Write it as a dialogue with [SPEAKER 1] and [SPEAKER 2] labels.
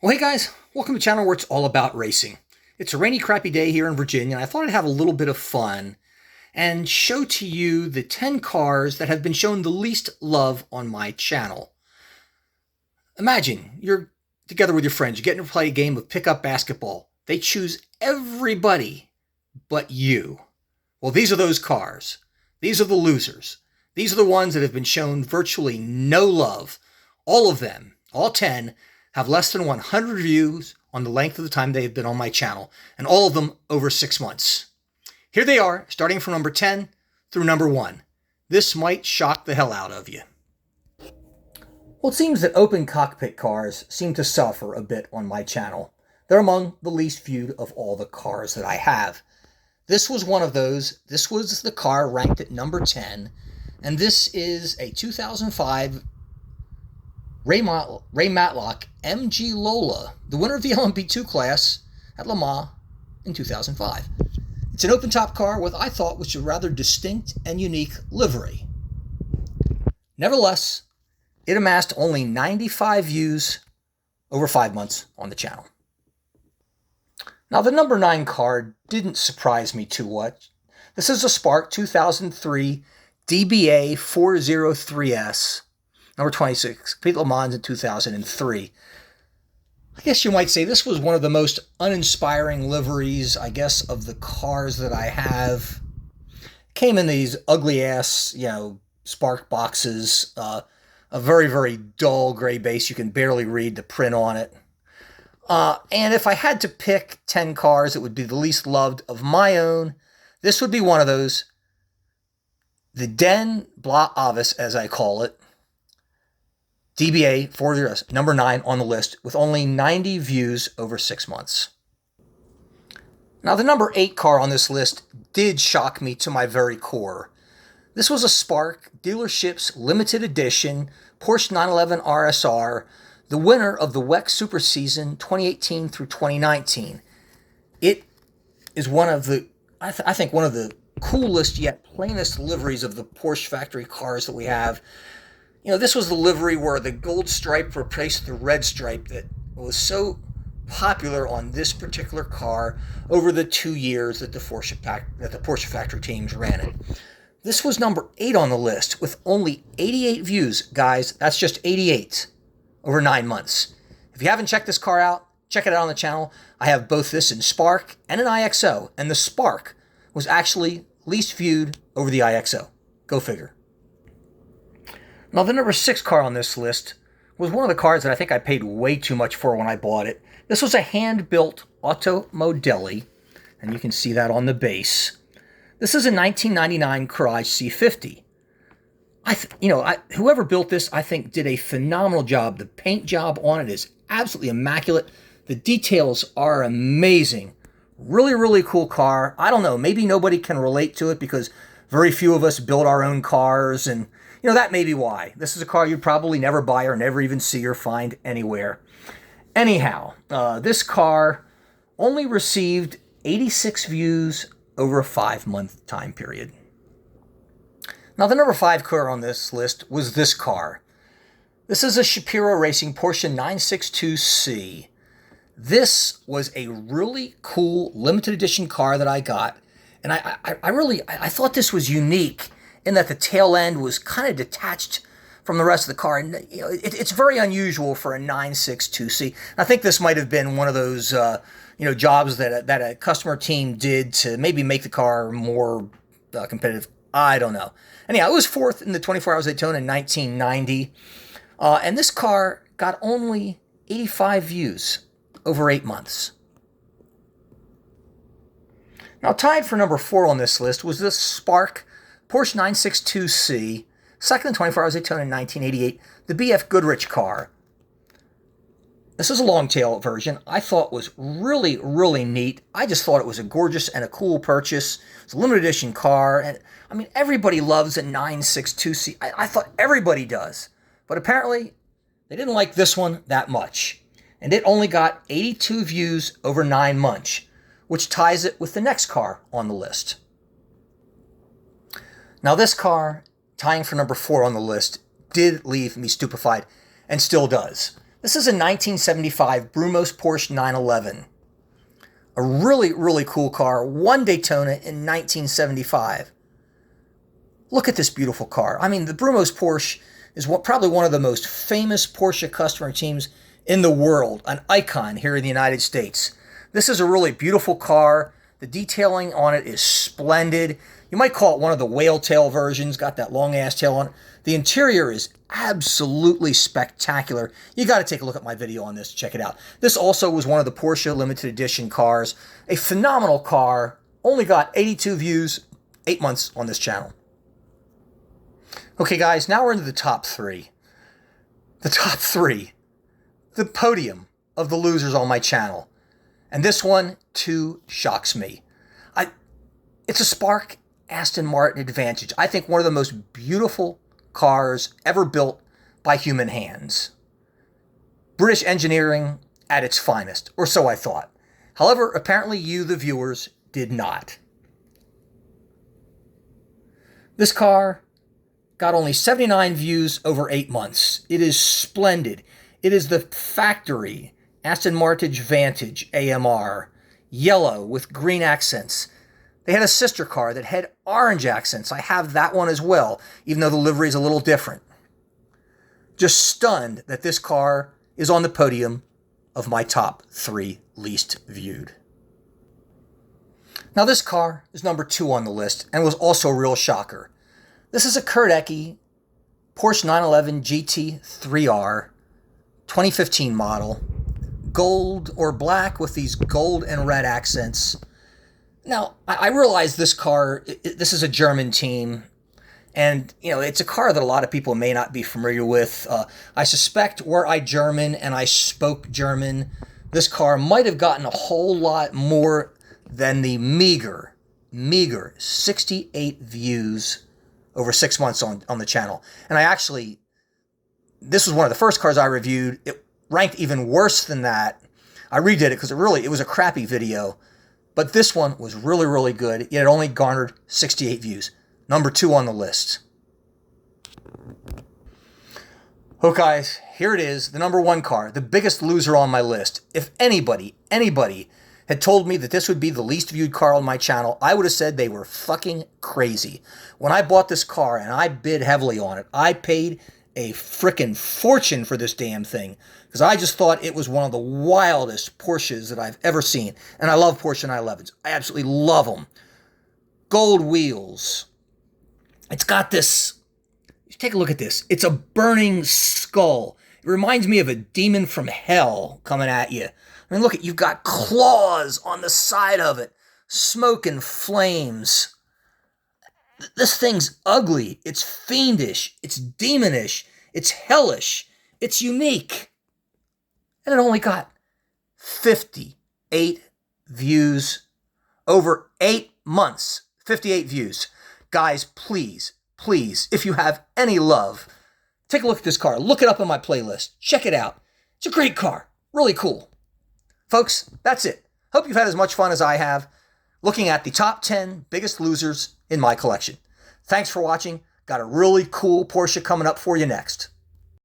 [SPEAKER 1] Well, hey guys, welcome to the channel where it's all about racing. It's a rainy, crappy day here in Virginia, and I thought I'd have a little bit of fun and show to you the 10 cars that have been shown the least love on my channel. Imagine you're together with your friends, you're getting to play a game of pickup basketball. They choose everybody but you. Well, these are those cars. These are the losers. These are the ones that have been shown virtually no love. All of them, all 10, have less than 100 views on the length of the time they have been on my channel, and all of them over 6 months. Here they are, starting from number 10 through number 1. This might shock the hell out of you. Well, it seems that open cockpit cars seem to suffer a bit on my channel. They're among the least viewed of all the cars that I have. This was one of those. This was the car ranked at number 10, and this is a 2005 Ray Matlock MG Lola, the winner of the LMP2 class at Le Mans in 2005. It's an open-top car with, I thought, was a rather distinct and unique livery. Nevertheless, it amassed only 95 views over 5 months on the channel. Now, the number 9 car didn't surprise me too much. This is a Spark 2003 DBA 403S. Number 26, beat Le Mans in 2003. I guess you might say this was one of the most uninspiring liveries, I guess, of the cars that I have. Came in these ugly-ass, Spark boxes. A very, very dull gray base. You can barely read the print on it. And if I had to pick 10 cars that would be the least loved of my own, this would be one of those. The Den Bla Avis, as I call it. DBA 403S, number 9 on the list, with only 90 views over 6 months. Now, the number 8 car on this list did shock me to my very core. This was a Spark dealership's limited edition Porsche 911 RSR, the winner of the WEC Super Season 2018 through 2019. It is one of the, I think, one of the coolest yet plainest liveries of the Porsche factory cars that we have. This was the livery where the gold stripe replaced the red stripe that was so popular on this particular car over the 2 years that the Porsche factory teams ran it. This was number 8 on the list with only 88 views. Guys, that's just 88 over 9 months. If you haven't checked this car out, check it out on the channel. I have both this in Spark and an IXO, and the Spark was actually least viewed over the IXO. Go figure. Now, the number 6 car on this list was one of the cars that I think I paid way too much for when I bought it. This was a hand-built Auto Modelli, and you can see that on the base. This is a 1999 Courage C50. Whoever built this, I think, did a phenomenal job. The paint job on it is absolutely immaculate. The details are amazing. Really, really cool car. I don't know, maybe nobody can relate to it because very few of us build our own cars, and that may be why. This is a car you'd probably never buy or never even see or find anywhere. Anyhow, this car only received 86 views over a 5-month time period. Now, the number 5 car on this list was this car. This is a Shapiro Racing Porsche 962C. This was a really cool limited edition car that I got, and I thought this was unique in that the tail end was kind of detached from the rest of the car. And it's very unusual for a 962C. I think this might have been one of those jobs that a customer team did to maybe make the car more competitive. I don't know. Anyhow, it was 4th in the 24 Hours of Daytona in 1990. And this car got only 85 views over 8 months. Now, tied for number 4 on this list was this Spark Porsche 962C, second in 24 Hours of Daytona in 1988, the BF Goodrich car. This is a long-tail version. I thought was really, really neat. I just thought it was a gorgeous and a cool purchase. It's a limited edition car, and everybody loves a 962C. I thought everybody does, but apparently they didn't like this one that much, and it only got 82 views over 9 months, which ties it with the next car on the list. Now, this car, tying for number 4 on the list, did leave me stupefied and still does. This is a 1975 Brumos Porsche 911. A really, really cool car. Won Daytona in 1975. Look at this beautiful car. I mean, the Brumos Porsche is probably one of the most famous Porsche customer teams in the world. An icon here in the United States. This is a really beautiful car. The detailing on it is splendid. You might call it one of the whale tail versions. Got that long ass tail on it. The interior is absolutely spectacular. You got to take a look at my video on this. Check it out. This also was one of the Porsche limited edition cars. A phenomenal car. Only got 82 views, 8 months on this channel. Okay, guys, now we're into the top three. The top three. The podium of the losers on my channel. And this one, too, shocks me. It's a Spark Aston Martin Advantage. I think one of the most beautiful cars ever built by human hands. British engineering at its finest, or so I thought. However, apparently you, the viewers, did not. This car got only 79 views over 8 months. It is splendid. It is the factory Aston Martin Vantage AMR, yellow with green accents. They had a sister car that had orange accents. I have that one as well, even though the livery is a little different. Just stunned that this car is on the podium of my top 3 least viewed. Now this car is number 2 on the list and was also a real shocker. This is a Kurt Ecke Porsche 911 GT 3R 2015 model. Gold or black with these gold and red accents. Now, I realize this car, this is a German team, and, you know, it's a car that a lot of people may not be familiar with. I suspect were I German and I spoke German, this car might have gotten a whole lot more than the meager 68 views over 6 months on the channel. And this was one of the first cars I reviewed. It ranked even worse than that. I redid it because it was a crappy video. But this one was really, really good. Yet it only garnered 68 views. Number 2 on the list. Oh, guys, here it is. The number 1 car. The biggest loser on my list. If anybody had told me that this would be the least viewed car on my channel, I would have said they were fucking crazy. When I bought this car and I bid heavily on it, I paid a frickin' fortune for this damn thing because I just thought it was one of the wildest Porsches that I've ever seen. And I love Porsche 911s. I absolutely love them. Gold wheels. It's got this, take a look at this. It's a burning skull. It reminds me of a demon from hell coming at you. I mean, look, you've got claws on the side of it. Smoke and flames. This thing's ugly. It's fiendish. It's demonish. It's hellish. It's unique. And it only got 58 views over 8 months. 58 views. Guys, please, if you have any love, take a look at this car. Look it up in my playlist. Check it out. It's a great car. Really cool. Folks, that's it. Hope you've had as much fun as I have looking at the top 10 biggest losers in my collection. Thanks for watching. Got a really cool Porsche coming up for you next.